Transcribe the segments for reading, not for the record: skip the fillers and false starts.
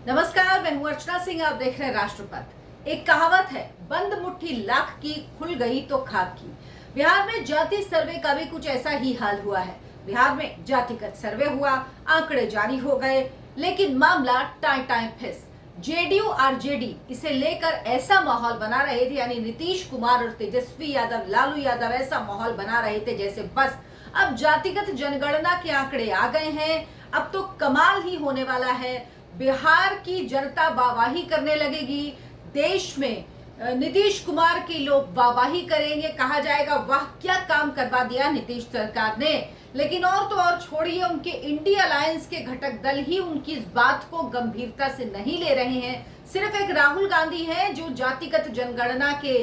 नमस्कार, मैं हूं अर्चना सिंह। आप देख रहे हैं राष्ट्रपथ। एक कहावत है, बंद मुट्ठी लाख की, खुल गई तो खाक की। बिहार में जाति सर्वे का भी कुछ ऐसा ही हाल हुआ है। बिहार में जातिगत सर्वे हुआ, आंकड़े जारी हो गए, लेकिन मामला टाई टाई फिस। जेडीयू आरजेडी इसे लेकर ऐसा माहौल बना रहे थे, यानी नीतीश कुमार और तेजस्वी यादव, लालू यादव ऐसा माहौल बना रहे थे जैसे बस अब जातिगत जनगणना के आंकड़े आ गए हैं, अब तो कमाल ही होने वाला है। बिहार की जनता वाहवाही करने लगेगी। देश में नीतीश कुमार की लोग वाहवाही करेंगे, कहा जाएगा वाह क्या काम करवा दिया नीतीश सरकार ने। लेकिन और तो और छोड़िए, उनके इंडिया अलायंस के घटक दल ही उनकी इस बात को गंभीरता से नहीं ले रहे हैं। सिर्फ एक राहुल गांधी हैं जो जातिगत जनगणना के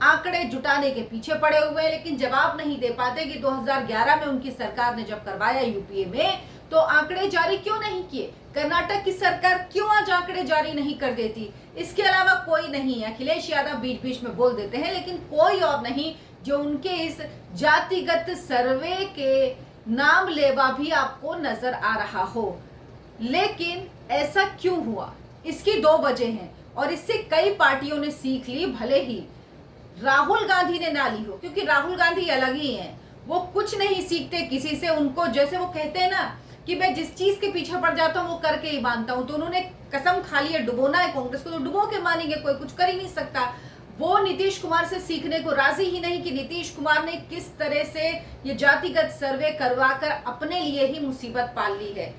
आंकड़े जुटाने के पीछे पड़े हुए हैं, लेकिन जवाब नहीं दे पाते कि 2011 में उनकी सरकार ने जब करवाया यूपीए में तो आंकड़े जारी क्यों नहीं किए। कर्नाटक की सरकार क्यों आज आंकड़े जारी नहीं कर देती। इसके अलावा कोई नहीं है। अखिलेश यादव बीच बीच में बोल देते हैं, लेकिन कोई और नहीं जो उनके इस जातिगत सर्वे के नाम लेवा भी आपको नजर आ रहा हो। लेकिन ऐसा क्यों हुआ, इसकी दो वजह हैं और इससे कई पार्टियों ने सीख ली, भले ही राहुल गांधी ने ना ली हो, क्योंकि राहुल गांधी अलग ही हैं। वो कुछ नहीं सीखते किसी से। उनको जैसे वो कहते हैं ना कि मैं जिस चीज के पीछे पड़ जाता हूँ वो करके ही मानता हूँ, तो उन्होंने कसम खा ली है डुबोना है कांग्रेस को, तो डुबो के मानेंगे, कोई कुछ कर ही नहीं सकता। वो नीतीश कुमार से सीखने को राजी ही नहीं कि नीतीश कुमार ने किस तरह से ये जातिगत सर्वे करवाकर अपने लिए ही मुसीबत पाल ली है।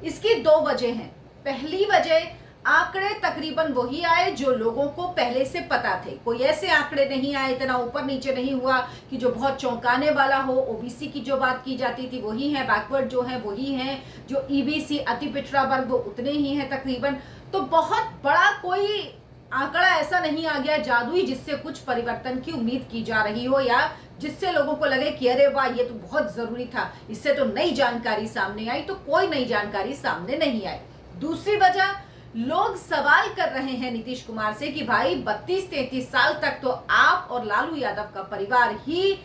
इसकी दो वजह हैं। पहली वजह, आंकड़े तकरीबन वही आए जो लोगों को पहले से पता थे। कोई ऐसे आंकड़े नहीं आए, इतना ऊपर नीचे नहीं हुआ कि जो बहुत चौंकाने वाला हो। ओबीसी की जो बात की जाती थी वही है, बैकवर्ड जो है वही है, जो ईबीसी अति पिछड़ा वर्ग वो उतने ही है तकरीबन। तो बहुत बड़ा कोई आंकड़ा ऐसा नहीं आ गया जादुई जिससे कुछ परिवर्तन की उम्मीद की जा रही हो, या जिससे लोगों को लगे कि अरे वाह ये तो बहुत जरूरी था, इससे तो नई जानकारी सामने आई। तो कोई नई जानकारी सामने नहीं आई। दूसरी वजह, लोग सवाल कर रहे हैं नीतीश कुमार से कि भाई 32-33 साल तक तो आप और लालू यादव का परिवार ही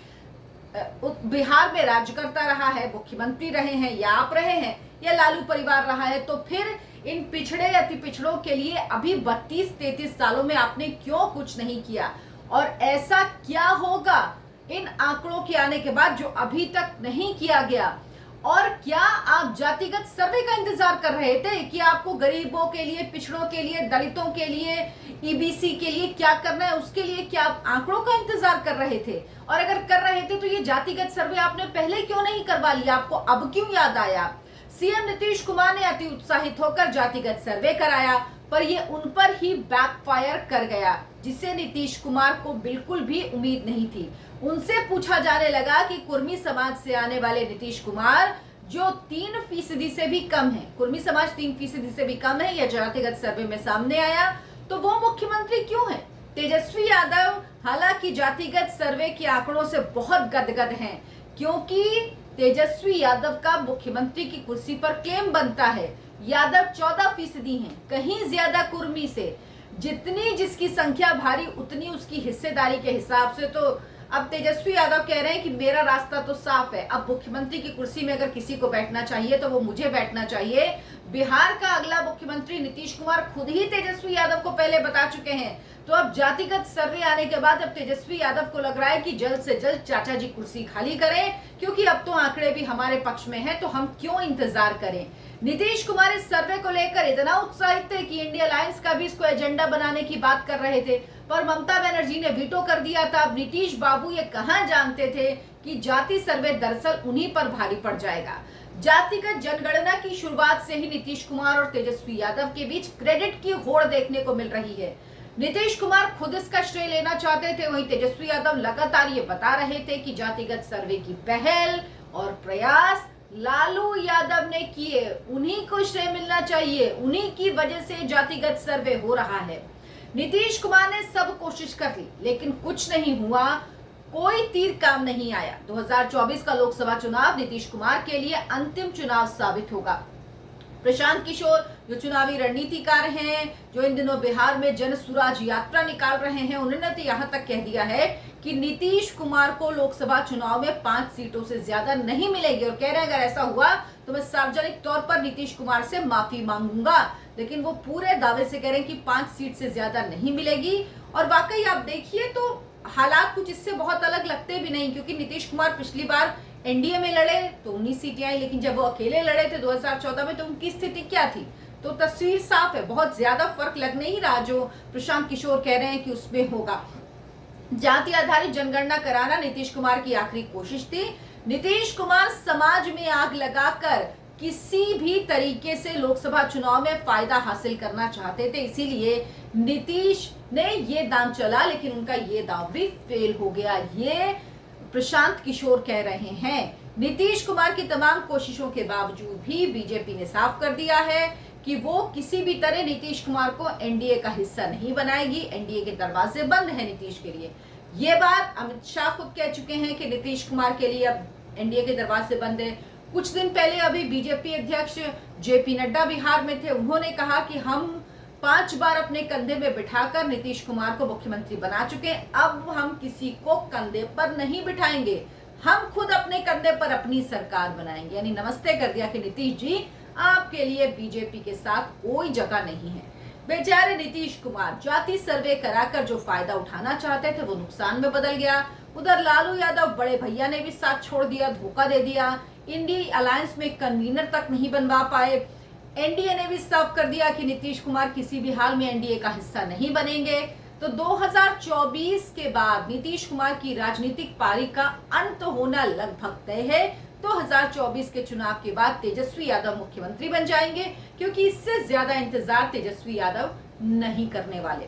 बिहार में राज्य करता रहा है, मुख्यमंत्री रहे हैं, या आप रहे हैं या लालू परिवार रहा है, तो फिर इन पिछड़े अति पिछड़ों के लिए अभी 32-33 सालों में आपने क्यों कुछ नहीं किया, और ऐसा क्या होगा इन आंकड़ों के आने के बाद जो अभी तक नहीं किया गया। और क्या आप जातिगत सर्वे का इंतजार कर रहे थे कि आपको गरीबों के लिए, पिछड़ों के लिए, दलितों के लिए, ईबीसी के लिए क्या करना है, उसके लिए क्या आप आंकड़ों का इंतजार कर रहे थे? और अगर कर रहे थे तो ये जातिगत सर्वे आपने पहले क्यों नहीं करवा लिया? आपको अब क्यों याद आया? सीएम नीतीश कुमार ने अति उत्साहित होकर जातिगत सर्वे कराया, पर ये उन पर ही बैकफायर कर गया, जिससे नीतीश कुमार को बिल्कुल भी उम्मीद नहीं थी। उनसे पूछा जाने लगा कि कुर्मी समाज से आने वाले नीतीश कुमार जो 3% से भी कम है, कुर्मी समाज 3% से भी कम है, यह जातिगत सर्वे में सामने आया, तो वो मुख्यमंत्री क्यों है? तेजस्वी यादव हालांकि जातिगत सर्वे के आंकड़ों से बहुत गदगद हैं, क्योंकि तेजस्वी यादव का मुख्यमंत्री की कुर्सी पर क्लेम बनता है। यादव 14% हैं, कहीं ज्यादा कुर्मी से। जितनी जिसकी संख्या भारी उतनी उसकी हिस्सेदारी के हिसाब से। तो अब तेजस्वी यादव कह रहे हैं कि मेरा रास्ता तो साफ है, अब मुख्यमंत्री की कुर्सी में अगर किसी को बैठना चाहिए तो वो मुझे बैठना चाहिए। बिहार का अगला मुख्यमंत्री नीतीश कुमार खुद ही तेजस्वी यादव को पहले बता चुके हैं। तो अब जातिगत सर्वे आने के बाद अब तेजस्वी यादव को लग रहा है कि जल्द से जल्द चाचा जी कुर्सी खाली करें, क्योंकि अब तो आंकड़े भी हमारे पक्ष में हैं, तो हम क्यों इंतजार करें। नीतीश कुमार इस सर्वे को लेकर इतना उत्साहित थे कि इंडिया अलायंस का भी इसको एजेंडा बनाने की बात कर रहे थे, पर ममता बनर्जी ने वीटो कर दिया था। अब नीतीश बाबू ये कहां जानते थे कि जाति सर्वे दरअसल उन्हीं पर भारी पड़ जाएगा। जातिगत जनगणना की शुरुआत से ही नीतीश कुमार और तेजस्वी यादव के बीच क्रेडिट की होड़ देखने को मिल रही है। नीतीश कुमार खुद इसका श्रेय लेना चाहते थे, वहीं तेजस्वी यादव लगातार ये बता रहे थे कि जातिगत सर्वे की पहल और प्रयास लालू यादव ने किए, उन्हीं को श्रेय मिलना चाहिए, उन्हीं की वजह से जातिगत सर्वे हो रहा है। नीतीश कुमार ने सब कोशिश कर ली, लेकिन कुछ नहीं हुआ, कोई तीर काम नहीं आया। 2024 का लोकसभा चुनाव नीतीश कुमार के लिए अंतिम चुनाव साबित होगा। प्रशांत किशोर जो चुनावी रणनीतिकार हैं, जो इन दिनों बिहार में जन सुराज यात्रा निकाल रहे हैं, उन्होंने तो यहाँ तक कह दिया है कि नीतीश कुमार को लोकसभा चुनाव में 5 सीटों से ज्यादा नहीं मिलेगी, और कह रहे हैं अगर ऐसा हुआ तो मैं सार्वजनिक तौर पर नीतीश कुमार से माफी मांगूंगा। लेकिन वो पूरे दावे से कह रहे हैं कि 5 सीट से ज्यादा नहीं मिलेगी। और वाकई आप देखिए तो हालात कुछ इससे बहुत अलग लगते भी नहीं, क्योंकि नीतीश कुमार पिछली बार एनडीए में लड़े तो 19 सीटें आई, लेकिन जब वो अकेले लड़े थे 2014 में तो उनकी स्थिति क्या थी। तो तस्वीर साफ है, बहुत ज्यादा फर्क लग नहीं रहा जो प्रशांत किशोर कह रहे हैं कि उसमें होगा। जाति आधारित जनगणना कराना नीतीश कुमार की आखिरी कोशिश थी। नीतीश कुमार समाज में आग लगाकर किसी भी तरीके से लोकसभा चुनाव में फायदा हासिल करना चाहते थे, इसीलिए नीतीश ने ये दांव चला, लेकिन उनका ये दांव भी फेल हो गया। ये प्रशांत किशोर कह रहे हैं। नीतीश कुमार की तमाम कोशिशों के बावजूद भी बीजेपी ने साफ कर दिया है कि वो किसी भी तरह नीतीश कुमार को एनडीए का हिस्सा नहीं बनाएगी। एनडीए के दरवाजे बंद है नीतीश के लिए। ये बात अमित शाह खुद कह चुके हैं कि नीतीश कुमार के लिए अब एनडीए के दरवाजे बंद है। कुछ दिन पहले अभी बीजेपी अध्यक्ष जेपी नड्डा बिहार में थे, उन्होंने कहा कि हम 5 बार अपने कंधे में बिठाकर नीतीश कुमार को मुख्यमंत्री बना चुके हैं, अब हम किसी को कंधे पर नहीं बिठाएंगे, हम खुद अपने कंधे पर अपनी सरकार बनाएंगे। यानी नमस्ते कर दिया कि नीतीश जी आपके लिए बीजेपी के साथ कोई जगह नहीं है। बेचारे नीतीश कुमार जाति सर्वे कराकर जो फायदा उठाना चाहते थे वो नुकसान में बदल गया। उधर लालू यादव बड़े भैया ने भी साथ छोड़ दिया, धोखा दे दिया। इंडिया अलायंस में कन्वीनर तक नहीं बनवा पाए। एनडीए ने भी साफ कर दिया कि नीतीश कुमार किसी भी हाल में एनडीए का हिस्सा नहीं बनेंगे। तो 2024 के बाद नीतीश कुमार की राजनीतिक पारी का अंत होना लगभग तय है। 2024 के चुनाव के बाद तेजस्वी यादव मुख्यमंत्री बन जाएंगे, क्योंकि इससे ज्यादा इंतजार तेजस्वी यादव नहीं करने वाले।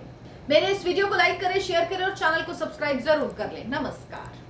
मेरे इस वीडियो को लाइक करें, शेयर करें और चैनल को सब्सक्राइब जरूर कर लें। नमस्कार।